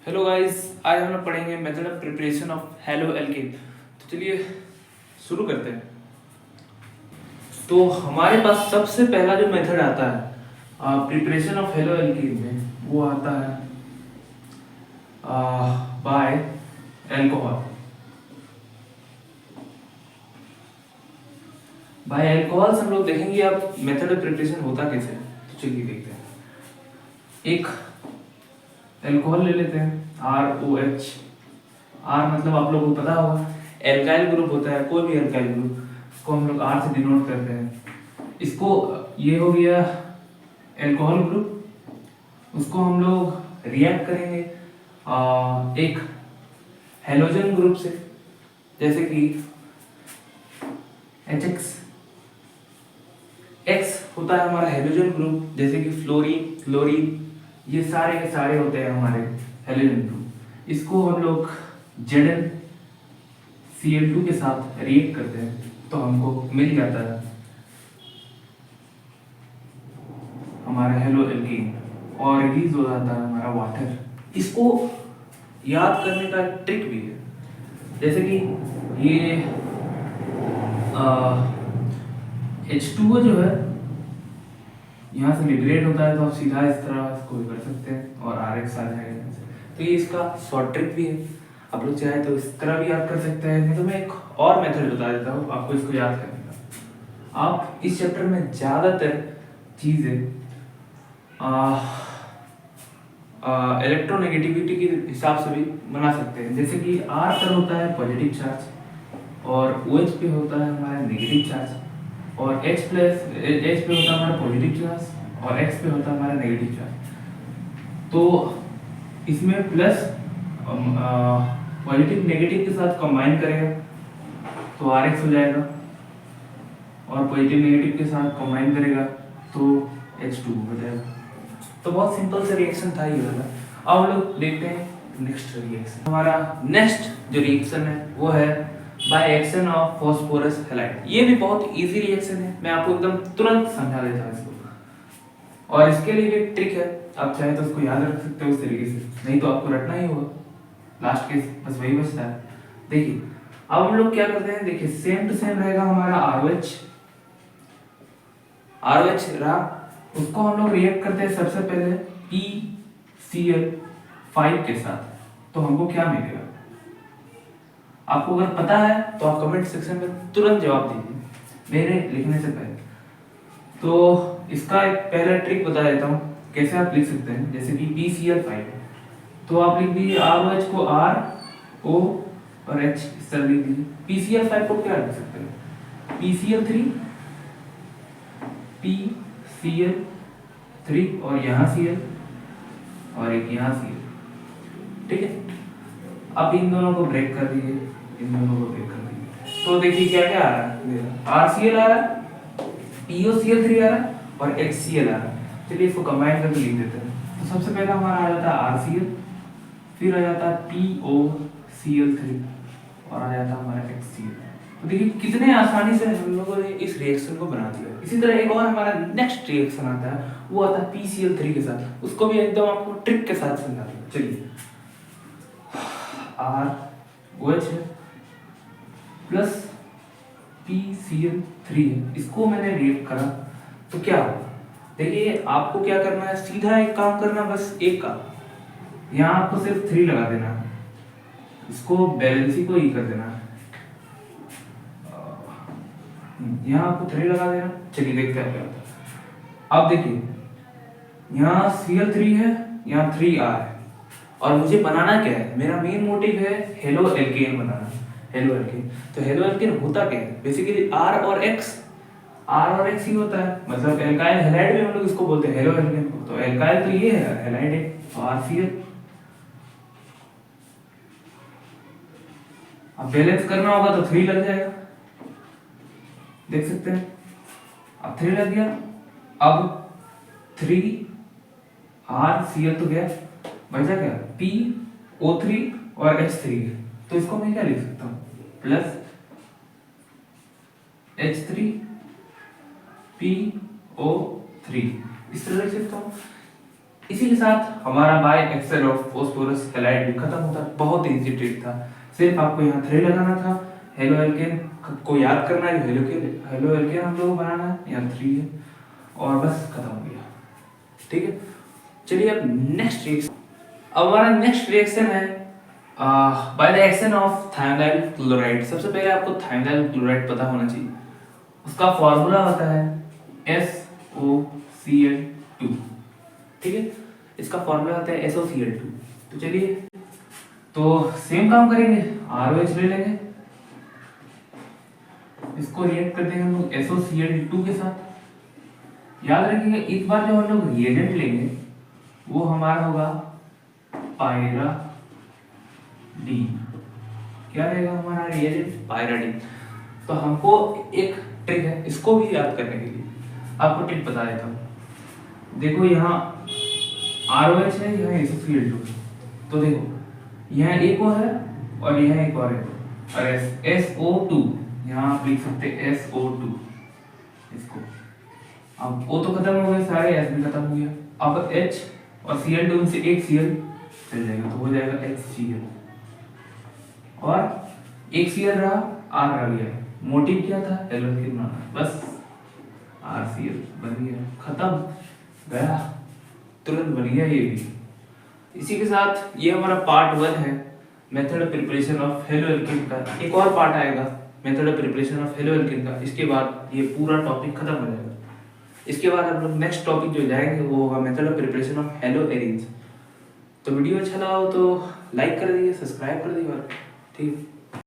Hello guys, आज हम लोग पढ़ेंगे method of preparation of halo alkane. तो चलिए शुरू करते हैं। तो हमारे पास सबसे पहला जो मेथड आता है प्रिपरेशन ऑफ हेलो एल्केन में, वो आता है बाय एल्कोहल। बाय एल्कोहल से हम लोग देखेंगे अब मेथड ऑफ प्रिपरेशन होता कैसे है। तो चलिए देखते हैं। एक एल्कोहल ले लेते हैं, ROH। आर मतलब आप लोगों को पता होगा एल्काइल ग्रुप होता है, कोई भी एल्काइल ग्रुप, इसको हम लोग आर से डिनोट करते हैं। इसको ये हो गया एल्कोहल ग्रुप, उसको हम लोग रिएक्ट करेंगे एक हेलोजन ग्रुप से, जैसे कि HX। X होता है हमारा हेलोजन ग्रुप, जैसे कि फ्लोरीन, क्लोरीन, ये सारे के सारे होते हैं हमारे हेलोजन ग्रुप। इसको हम लोग ZnCl2 के साथ रिएक्ट करते हैं तो हमको मिल जाता है हमारा हेलो एल्कीन, और रिलीज हो जाता है हमारा वाटर। इसको याद करने का ट्रिक भी है, जैसे कि ये H2O जो है यहाँ से लिबरेट होता है, तो आप सीधा इस तरह इसको कर सकते हैं और RX आ जाएगा। तो ये इसका शॉर्ट ट्रिक भी है, आप लोग चाहे तो इस तरह भी याद कर सकते हैं। नहीं तो मैं एक और मेथड बता देता हूँ आपको इसको याद करने का। आप इस चैप्टर में ज़्यादातर चीज़ें इलेक्ट्रोनेगेटिविटी के हिसाब से भी बना सकते हैं, जैसे कि R पर होता है पॉजिटिव चार्ज और OH पे होता है हमारा नेगेटिव चार्ज, और H पे होता है हमारा पॉजिटिव चार्ज और X पे होता है हमारा नेगेटिव चार्ज। तो इसमें प्लस पॉजिटिव नेगेटिव के साथ कंबाइन करेगा तो RX हो जाएगा, और पॉजिटिव नेगेटिव के साथ कंबाइन करेगा तो H2 हो जाएगा। तो बहुत सिंपल सा रिएक्शन था ये वाला। अब हम लोग देखते हैं नेक्स्ट रिएक्शन। हमारा नेक्स्ट जो रिएक्शन है वो है by action of phosphorus halide. ये भी बहुत इजी रिएक्शन है, मैं आपको एकदम तुरंत समझा देता हूँ इसको। और इसके लिए भी ट्रिक है, आप चाहे तो उसको याद रख सकते हो उस तरीके से, नहीं तो आपको रटना ही होगा, लास्ट केस बस वही बचता है। देखिए अब हम लोग क्या करते हैं, देखिए सेम टू सेम रहेगा हमारा ROH रहा, उसको हम लोग रिएक्ट करते हैं सबसे पहले PCl5 के साथ। तो हमको क्या मिलेगा, आपको अगर पता है तो आप कमेंट सेक्शन में तुरंत जवाब दीजिए मेरे लिखने से पहले। तो इसका एक पहला ट्रिक बता देता हूँ कैसे आप लिख सकते हैं, जैसे कि PCl5, तो आप लिख दीजिए ROH को R, O और H इस तरह लिख दीजिए। PCl5 को क्या लिख सकते हैं, PCl3, PCl3 और यहाँ Cl और एक यहाँ Cl, ठीक है। अब इन दोनों को ब्रेक कर दीजिए, इन दोनों को ब्रेक कर दीजिए, तो देखिए क्या क्या आ रहा है, RCl आ रहा है, POCl3 आ रहा है और HCl आ रहा है। चलिए इसको कंबाइन करके लिख देते हैं। तो सबसे पहला हमारा आ जाता है RCl, फिर आ जाता है POCl3 और आ जाता है हमारा HCl। तो देखिए कितने आसानी से हम लोगों ने इस रिएक्शन को बना दिया। इसी तरह एक और हमारा नेक्स्ट रिएक्शन आता है, वो आता है PCl3 के साथ, उसको भी एकदम आपको ट्रिक के साथ समझा दूंगा। चलिए ROH है प्लस PCl3 है, इसको मैंने रिएक्ट करा तो क्या होगा, देखिए आपको क्या करना है, सीधा एक काम करना, बस एक काम, यहाँ आपको सिर्फ 3 लगा देना है, इसको बैलेंसी को ही कर देना है, यहाँ आपको 3 लगा देना। चलिए देखते हैं क्या होता है। अब देखिए यहाँ Cl3 है, यहाँ 3R है, और मुझे बनाना क्या है, मेरा मेन मोटिव है हेलो एल्केन बनाना, हेलो एल्केन। तो हेलो एल्केन होता क्या है, बेसिकली R और X ही होता है, मतलब एल्काइल हैलाइड में हम लोग इसको बोलते हैं हेलो एल्केन को। तो एल्काइल तो ये है, हैलाइड है तो RCl। अब बैलेंस करना होगा तो 3 लग जाएगा, देख सकते हैं, अब 3 लग गया। अब 3RCl तो गया, बचा क्या, PO3 और H3, तो इसको मैं क्या लिख सकता हूँ, प्लस H3PO3 इस तरह लिख सकता हूँ। इसी के साथ हमारा by excel of phosphorus halide भी खत्म होता है। बहुत इजी ट्रिक था, सिर्फ आपको यहाँ 3 लगाना था, हेलो एल्केन को याद करना है, हेलो एल्केन हम लोग बनाना है, यहाँ 3 है और बस खत्म हो गया। ठीक है, चलिए अब नेक्स्ट रिएक्शन। अब हमारा नेक्स्ट रिएक्शन है by the action of thionyl chloride. सबसे पहले आपको थायमोनाइल क्लोराइड पता होना चाहिए। उसका फॉर्मूला होता है SOCl2। ठीक है, इसका फॉर्मूला होता है SOCl2। तो चलिए, तो सेम काम करेंगे, ROH ले लेंगे, इसको रिएक्ट कर देंगे हम लोग SOCl2 के साथ। याद रखिएगा इस बार जो हम लोग रिएजेंट लेंगे वो हमारा होगा पायरा डी। क्या रहेगा हमारा रिएजेंट? पायरा डी। तो हमको एक ट्रिक है, इसको भी याद करने के लिए आपको ट्रिक बता देता हूँ। देखो यहाँ ROH है, यहाँ SOCl2। तो देखो यहाँ एक और है और यहाँ एक और है, और SO2 यहाँ आप लिख सकते हैं SO2 इसको। अब O तो खत्म हो गया, सारे S भी खत्म हो गया। अब H और Cl2 में से एक Cl चल जाएगा तो हो जाएगा HCl, और एक Cl रहा, R रह गया। मोटिव क्या था? एल्केन बनाना, बस RCl बन गया, खत्म, गया, तुरंत बन गया ये भी। इसी के साथ ये हमारा पार्ट 1 है, method of preparation of halo alkane का। एक और पार्ट आएगा method of preparation of halo alkane का, इसके बाद ये पूरा टॉपिक खत्म हो जाएगा। इसके बाद हम लोग नेक्स्ट टॉपिक जो जाएंगे वो होगा method of preparation of hello arenes. तो वीडियो अच्छा लगा हो तो लाइक कर दीजिए, सब्सक्राइब कर दीजिए, ठीक है।